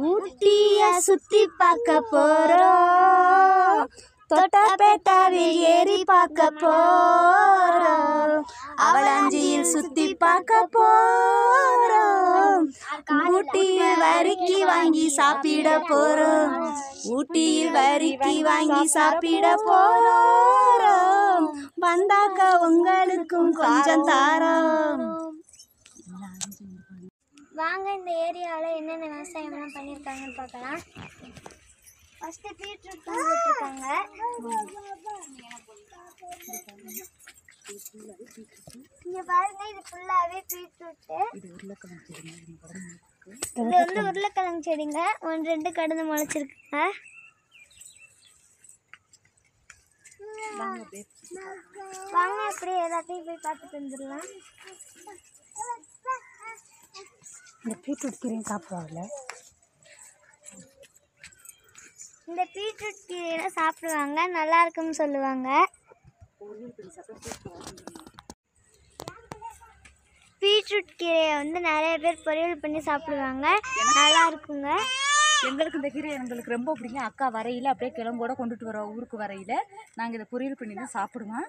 ஊட்டிய சுத்தி பார்க்க போறோம், தொட்டபெட்டாவில் ஏறி பார்க்க போறோம், அவலாஞ்சியில் சுத்தி பார்க்க போறோம், ஊட்டியில் வரிக்கி வாங்கி சாப்பிட போறோம், ஊட்டியில் வரிக்கி வாங்கி சாப்பிட போறோம், வந்தாக்க உங்களுக்கும் கொஞ்சம் தாரோம். வாங்க இந்த ஏரியாவில் என்னென்ன விவசாயம்லாம் பண்ணியிருக்காங்கன்னு பார்க்கலாம். ஃபஸ்ட்டு பீட்ரூட் போட்டுருக்காங்க. இங்கே பாருங்க, இது ஃபுல்லாகவே பீட்ரூட்டு. இது வந்து உருளைக்கிழங்கு செடிங்க. 1-2 கடந்து முளைச்சிருக்குங்க. வாங்க அப்படியே எல்லாத்தையும் போய் பார்த்துட்டு வந்துடலாம். இந்த பீட்ரூட் கீரையும் சாப்பிடுவாங்கல்ல, இந்த பீட்ரூட் கீரை சாப்பிடுவாங்க, நல்லா இருக்குன்னு சொல்லுவாங்க. பீட்ரூட் கீரையை வந்து நிறைய பேர் பொரியல் பண்ணி சாப்பிடுவாங்க, நல்லா இருக்குங்க. எங்களுக்கு இந்த கீரை எங்களுக்கு ரொம்ப பிடிக்கும். அக்கா வரையில் அப்படியே கிளம்போட கொண்டுட்டு வரோம். ஊருக்கு வரையில் நாங்கள் இதை பொரியல் பண்ணி தான் சாப்பிடுவோம்.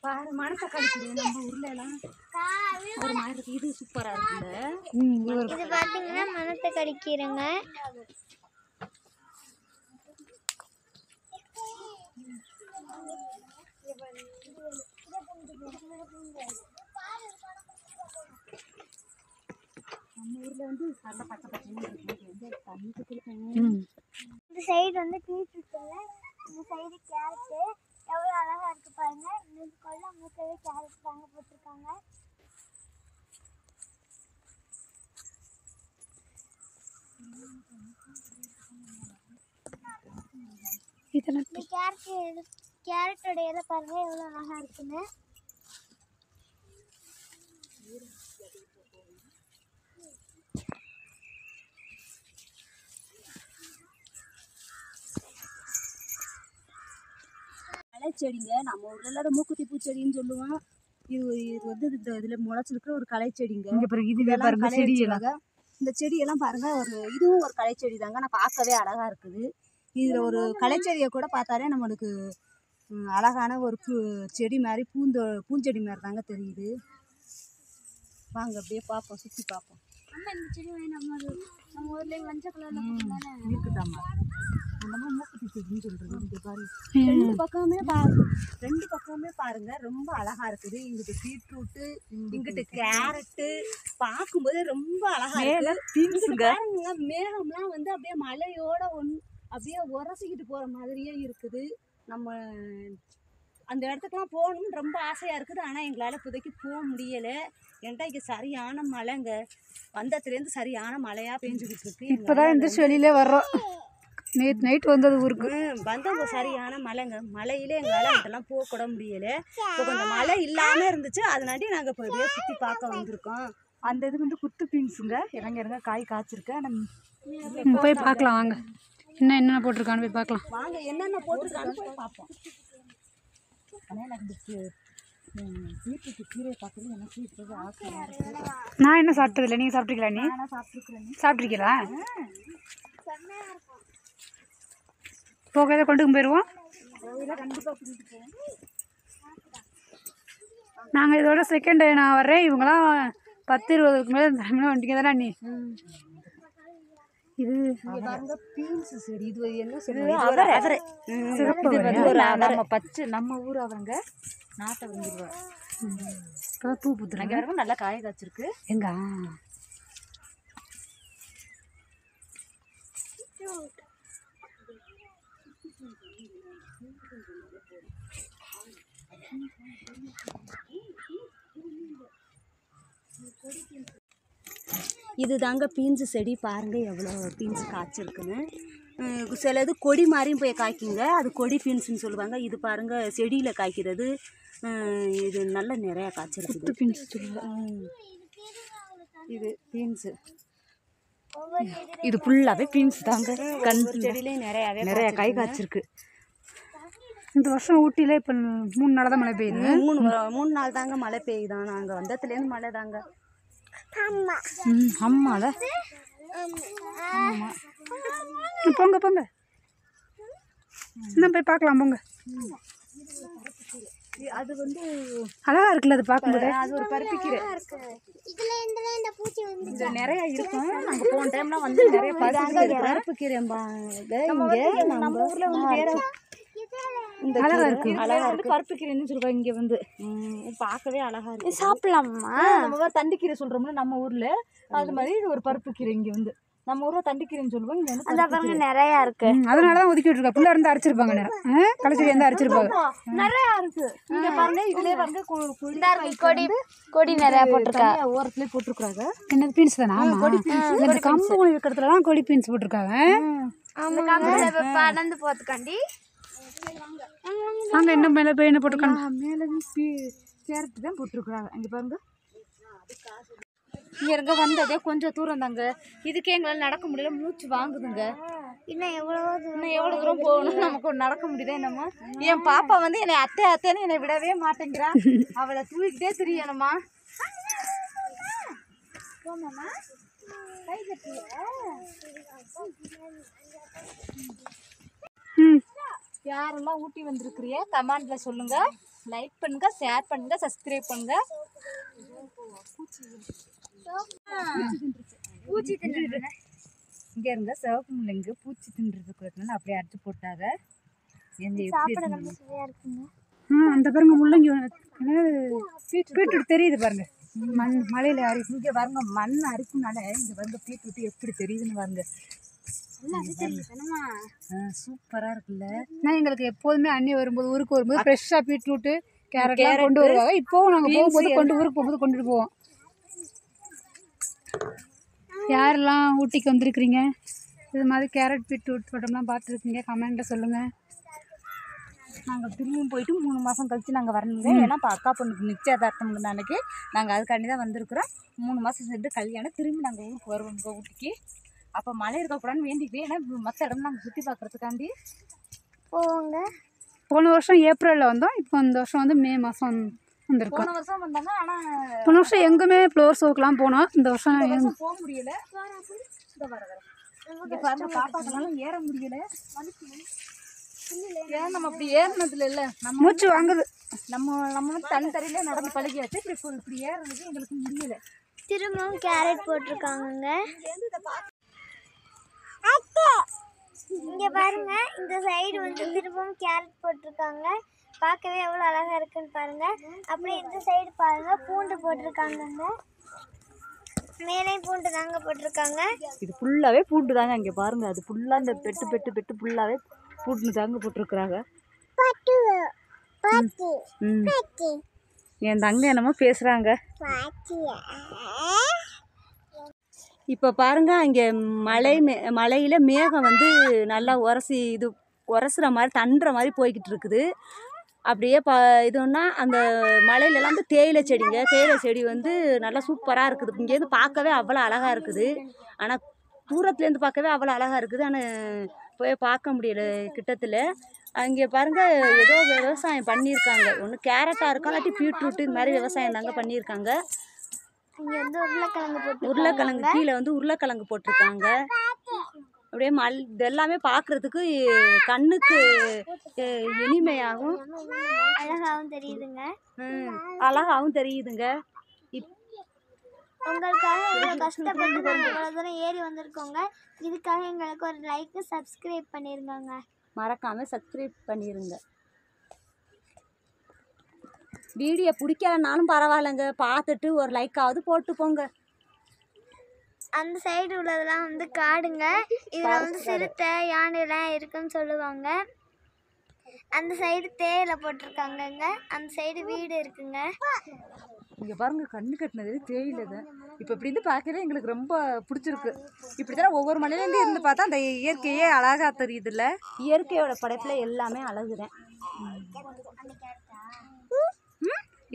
பாரு, மணத்தக்காளி கீரை நம்ம ஊர்ல எல்லாம் ஒரு மாதிரி இருக்கு. இது சூப்பரா இருக்குல்ல. இது பாத்தீங்கன்னா மணத்தக்காளி கீரைங்க. நம்ம ஊர்ல வந்து நல்ல பச்சை பச்சைன்னு இந்த சைடு வந்து பீட்ரூட்டுங்க, இந்த சைடு கேரட்டு. எவ்வளோ அழகா இருக்கு பாருங்க. இந்த கொள்ளை மூக்கவே கேரட் தாங்க போட்டிருக்காங்க. இந்த கேரட்டோட இலை பாருங்க எவ்வளோ அழகா இருக்குன்னு. களைச்செடிங்க. நம்ம ஊர்ல அதை மூக்குத்தி பூச்செடின்னு சொல்லுவோம். இது வந்து இதுல முளைச்சிருக்கிற ஒரு களைச்செடிங்க. இந்த செடியெல்லாம் பாருங்க, இதுவும் ஒரு களைச்செடி தாங்க. நான் பார்க்கவே அழகா இருக்குது. இதுல ஒரு களைச்செடியை கூட பார்த்தாலே நம்மளுக்கு அழகான ஒரு செடி மாதிரி பூஞ்செடி மாதிரி தாங்க தெரியுது. வாங்க அப்படியே பார்ப்போம், சுற்றி பார்ப்போம். இந்த செடி நம்ம ஊர்ல மஞ்சள் கலர்ல இருக்குதாம்மா, நம்ம மூக்குத்தி செடின்னு சொல்றது. இங்க பாருங்க, ரெண்டு பக்கமே பாருங்க ரொம்ப அழகா இருக்குது. இங்கிட்டு பீட்ரூட்டு, இங்கிட்டு கேரட்டு, பார்க்கும்போது ரொம்ப அழகா இருக்கு. பாருங்க, மேகம்லாம் வந்து அப்படியே மலையோட அப்படியே உரசிக்கிட்டு போற மாதிரியே இருக்குது. நம்ம அந்த இடத்துக்குலாம் போகணும்னு ரொம்ப ஆசையாக இருக்குது. ஆனால் எங்களால் இப்போதைக்கு போக முடியலை. ஏன்டா இங்கே சரியான மழைங்க. வந்தத்துலேருந்து சரியான மழையாக பெஞ்சுக்கிட்டு இருக்கு. இப்போதான் எந்திரிச்சு வெளியிலே வர்றோம். நேற்று நைட் வந்தது ஊருக்கு வந்தவங்க சரியான மழைங்க. மழையிலே எங்களால் அங்கெல்லாம் போகக்கூட முடியலை. இப்போ கொஞ்சம் மழை இல்லாமல் இருந்துச்சு, அதனாடி நாங்கள் இப்போ இதே சுற்றி பார்க்க வந்திருக்கோம். அந்த இது வந்து குத்து பீன்ஸுங்க. இறங்க காய் காய்ச்சிருக்கேன். நம்ம போய் பார்க்கலாம் வாங்க, என்னென்ன போட்டிருக்கான்னு போய் பார்க்கலாம் வாங்க. என்னென்ன போட்டிருக்கான்னு போய் பார்ப்போம். ஆனால் எனக்கு வீட்டுக்கு கீரை பார்க்குறது எனக்கு இப்போது ஆசையாக இருக்குது. நான் என்ன சாப்பிட்டதில்லை, நீங்கள் சாப்பிட்ருக்கீங்களா? நீ சாப்பிட்ருக்கீங்களா? போக கொண்டு போயிடுவோம். நாங்கள் இதோட செகண்ட் டே நான் வர்றேன். இவங்களாம் 10-20க்கு மேலே வண்டிங்க தானே நீ. இது பீன்ஸ் செடி. இது என்ன செடி? சிறப்பு. நம்ம பச்சை நம்ம ஊர் அவங்க நாட்டை வந்துடுவாங்க. பூ புத்துறாங்க. நல்லா காய காய்ச்சிருக்கு. எங்க இது தாங்க பீன்ஸ் செடி. பாருங்க எவ்வளோ பீன்ஸ் காய்ச்சிருக்குன்னு. சிலது கொடி மாதிரியும் போய் காய்க்குங்க, அது கொடி பீன்ஸ்ன்னு சொல்லுவாங்க. இது பாருங்க செடியில் காய்க்கிறது. இது நல்ல நிறையா காய்ச்சிருக்கு. பீன்ஸ் இது பீன்ஸு. இது ஃபுல்லாகவே பீன்ஸ் தாங்க. கண் செடியிலே நிறைய காய் காய்ச்சிருக்கு. இந்த வருஷம் ஊட்டியில் இப்போ 3 நாள் தான் மழை பெய்யுது. 3 நாள் தாங்க மழை பெய்யுதான். நாங்கள் வந்ததுலேருந்து மழை தாங்க. அம்மால போங்க போங்க, இன்னும் போய் பார்க்கலாம் போங்க. அது வந்து அழகா இருக்குல்ல அது பார்க்கும்போது. அது ஒரு பருப்பிக்கீரை. இது நிறைய இருக்கும். நாங்கள் போன டைம்லாம் வந்து நிறைய பருப்புக்கீரைம்பாங்க. இங்கே நம்ம ஊரில் வந்து வேற இந்த அழகா இருக்கு. அழகா இருக்கு. பருப்புக்கீரைன்னு சொல்லுவாங்க. இங்கே வந்து பார்க்கவே அழகா இருக்கு. சாப்பிடலாமா? நம்ம தண்டிக்கீரை சொல்றோம்ல நம்ம ஊர்ல, அது மாதிரி இது ஒரு பருப்புக்கீரை. இங்கே வந்து நம்ம ஊர்ல தண்டிக்கீரைன்னு சொல்லுவாங்க. இங்கே வந்து அந்த பாருங்க நிறையா இருக்கு. அதனாலதான் ஒதுக்கி விட்டுருக்கா. புள்ள இருந்து அரைச்சிருப்பாங்க, நேரம் களைச்செடி இருந்து அரைச்சிருப்பாங்க. நிறைய இருக்கு. இங்க பாருங்க, இதுலயே பாருங்க கொடி நிறைய போட்டிருக்கா. ஓரத்துலயே போட்டிருக்காங்க. என்னது பீன்ஸ் தானே? ஆமா, இந்த கம்பு இருக்கிறதுலாம் கொடி பீன்ஸ் போட்டிருக்காங்க. பறந்து போத்துக்காண்டி அங்க என்ன மேல போய் என்ன போட்டிருக்காங்க? மேல கேரட் தான் போட்டிருக்காங்க. இங்க பாருங்க, இங்க இருக்க வந்ததே கொஞ்சம் தூரம் தாங்க. இதுக்கே எங்களால் நடக்க முடியல, மூச்சு வாங்குதுங்க. இன்னும் எவ்வளோ தூரம் போகணும் நமக்கு நடக்க முடியுதா என்னம்மா? என் பாப்பா வந்து என்னை அத்தைன்னு என்னை விடவே மாட்டேங்கிறா. அவளை தூக்கிட்டே தெரியணுமா? யாரெல்லாம் ஊட்டி வந்திருக்கிறிய கமெண்ட்ல சொல்லுங்க. லைக் பண்ணுங்க, ஷேர் பண்ணுங்க, சப்ஸ்கிரைப் பண்ணுங்க. பூச்சி தின்னுட்டு இங்க இருங்க. சிவப்பு முள்ளங்கு பூச்சி தின்றுறதுக்கு அப்படியே அரைச்சி போட்டாங்க. அந்த பாருங்க முள்ளங்கி பீட்ரூட் தெரியுது பாருங்க. மண் மலையில இங்க பாருங்க, மண் அரிக்குனால இங்க பாருங்க பீட்ரூட் எப்படி தெரியுதுன்னு பாருங்க. சூப்பரா இருக்குல்ல. நான் எங்களுக்கு எப்போதுமே அண்ணி வரும்போது, ஊருக்கு வரும்போது ஃப்ரெஷ்ஷா பீட்ரூட்டு கேரட் கொண்டு வருவாங்க. இப்போவும் நாங்கள் போகும்போது ஊருக்கு போகும்போது கொண்டுட்டு போவோம். யாரெல்லாம் ஊட்டிக்கு வந்திருக்கிறீங்க, இது மாதிரி கேரட் பீட்ரூட் தோட்டம்லாம் பார்த்துருக்கீங்க, கமெண்ட்டில் சொல்லுங்கள். நாங்கள் திரும்பியும் போயிட்டு 3 மாதம் கழிச்சு நாங்கள் வரணுங்க. ஏன்னா அக்கா பொண்ணுக்கு நிச்சயதார்த்தம் நாளைக்கு நாங்கள் அதுக்காண்டி தான் வந்திருக்கிறோம். 3 மாதம் சென்று கல்யாணம் திரும்பி நாங்கள் ஊருக்கு வருவோம் ஊட்டிக்கு. அப்போ மழை இருக்கக்கூடாதுன்னு வேண்டிக்கிட்டு, ஏன்னா மற்ற இடம் நாங்கள் சுற்றி பார்க்குறதுக்காண்டி போவாங்க. போன வருஷம் ஏப்ரலில் வந்தோம். இப்போ இந்த வருஷம் வந்து மே மாதம் வந்திருக்கோம். போன வருஷம் வந்தாங்க. ஆனால் போன வருஷம் எங்குமே ஃப்ளவர் ஷோக்கெலாம் போனோம். இந்த வருஷம் போக முடியல. இங்கே பாருங்க, பாப்பாக்கெல்லாம் ஏற முடியல. ஏன் நம்ம அப்படி ஏறினதுல இல்லை, நம்ம மூச்சு வாங்குது. நம்ம தனி தரையிலே நடந்து பழகியாச்சு. இப்படி ஏறினது எங்களுக்கு முடியல. திரும்பவும் கேரட் போட்டிருக்காங்க. இங்க பாருங்க, இந்த சைடு வந்து திரும்பவும் கேரட் போட்டிருக்காங்க. பார்க்கவே எவ்வளோ அழகா இருக்குன்னு பாருங்க. அப்படியே இந்த சைடு பாருங்க, பூண்டு போட்டிருக்காங்க. மேலே பூண்டு தாங்க போட்டிருக்காங்க. இது ஃபுல்லாவே பூண்டு தாங்க. இங்கே பாருங்க, அது ஃபுல்லா இந்த பெட்டு ஃபுல்லாவே பூண்டு தாங்க போட்டிருக்கிறாங்க. என் தங்க என்னமோ பேசுறாங்க. இப்போ பாருங்க, இங்கே மலையில் மேகம் வந்து நல்லா உரசுற மாதிரி தண்டுற மாதிரி போய்கிட்டு இருக்குது. அப்படியே இதுன்னா அந்த மலையிலலாம் வந்து தேயிலை செடி வந்து நல்லா சூப்பராக இருக்குது. இங்கேருந்து பார்க்கவே அவ்வளோ அழகாக இருக்குது. ஆனால் தூரத்துலேருந்து பார்க்கவே அவ்வளோ அழகாக இருக்குது. ஆனால் போய் பார்க்க முடியல கிட்டத்தில். அங்கே பாருங்கள், ஏதோ விவசாயம் பண்ணியிருக்காங்க. ஒன்று கேரட்டாக இருக்கா, இல்லாட்டி பீட்ரூட்டு, இந்த மாதிரி விவசாயம் தாங்க பண்ணியிருக்காங்க. இங்கே வந்து உருளைக்கிழங்கு கீழே வந்து உருளைக்கிழங்கு போட்டிருக்காங்க. அப்படியே இதெல்லாமே பார்க்குறதுக்கு கண்ணுக்கு இனிமையாகவும் அழகாகவும் தெரியுதுங்க. உங்களுக்காக எவ்வளோ கஷ்டப்பட்டு இவ்வளோ தூரம் ஏறி வந்திருக்கோங்க. இதுக்காக எங்களுக்கு ஒரு லைக், சப்ஸ்கிரைப் பண்ணிருங்க. மறக்காமல் சப்ஸ்கிரைப் பண்ணிடுங்க. வீடியோ பிடிக்கலனாலும் பரவாயில்லைங்க, பார்த்துட்டு ஒரு லைக்காவது போட்டு போங்க. அந்த சைடு உள்ளதெல்லாம் வந்து காடுங்க. இதில் வந்து சிறுத்தை, யானைலாம் இருக்குன்னு சொல்லுவாங்க. அந்த சைடு தேயிலை போட்டிருக்காங்கங்க. அந்த சைடு வீடு இருக்குங்க. இங்கே பாருங்க, கண்ணு கட்டினது தேயிலை தான். இப்போ இப்படி இருந்து பார்க்கவே எங்களுக்கு ரொம்ப பிடிச்சிருக்கு. இப்படி தானே ஒவ்வொரு மலையிலேருந்து இருந்து பார்த்தா அந்த இயற்கையே அழகாக தெரியுதுல்ல. இயற்கையோட படைப்பில் எல்லாமே அழகுதான்.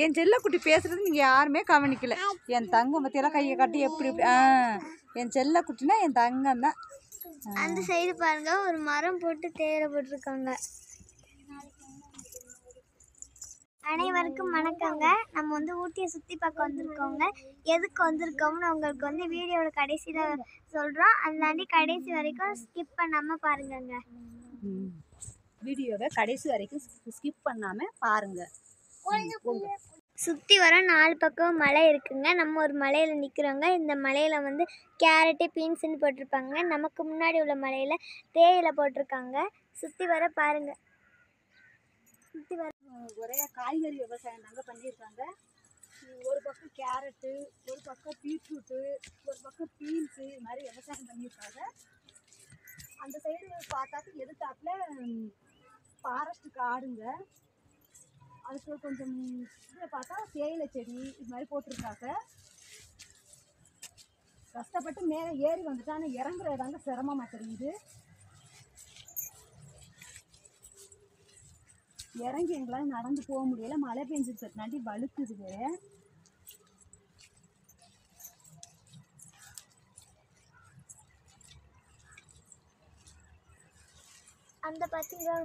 என் செல்லக்குட்டி பேசுறது நீங்கள் யாருமே கவனிக்கல. என் தங்கம் பற்றியெல்லாம் கையை காட்டி எப்படி என் செல்லக்குட்டினா என் தங்கம் தான். அந்த சைடு பாருங்க, ஒரு மரம் போட்டு தேயிலை போட்டிருக்காங்க. அனைவருக்கும் வணக்கங்க. நம்ம வந்து ஊட்டியை சுற்றி பார்க்க வந்திருக்கோங்க. எதுக்கு வந்திருக்கோம்னு உங்களுக்கு வந்து வீடியோட கடைசியில் சொல்கிறோம். அதனாண்டி கடைசி வரைக்கும் ஸ்கிப் பண்ணாமல் பாருங்கங்க. வீடியோவை கடைசி வரைக்கும் ஸ்கிப் பண்ணாமல் பாருங்கள். சுற்றி வர 4 பக்கம் மலை இருக்குங்க. நம்ம ஒரு மலையில் நிற்கிறோங்க. இந்த மலையில் வந்து கேரட்டு பீன்ஸுன்னு போட்டிருப்பாங்க. நமக்கு முன்னாடி உள்ள மலையில் தேயிலை போட்டிருக்காங்க. சுற்றி வர பாருங்கள். சுற்றி வர ஒரே காய்கறி விவசாயம் தாங்க பண்ணியிருக்காங்க. ஒரு பக்கம் கேரட்டு, ஒரு பக்கம் பீட்ரூட்டு, ஒரு பக்கம் பீன்ஸு, இது மாதிரி விவசாயம் பண்ணியிருக்காங்க. அந்த சைடு பார்த்தாக்க எதிர்த்தாப்புல ஃபாரஸ்ட் காடுங்க. அதுக்கு கொஞ்சம் இதில் பார்த்தா தேயிலை செடி இது மாதிரி போட்டிருக்காங்க. கஷ்டப்பட்டு மேலே ஏறி வந்துட்டா, ஆனால் இறங்குறதாங்க சிரமமாக தெரியுது. இறங்கி எங்களால் நடந்து போக முடியல, மழை பெஞ்சிருக்கிறதுனாட்டி வழுக்குதுங்க. அந்த 10 ரூபா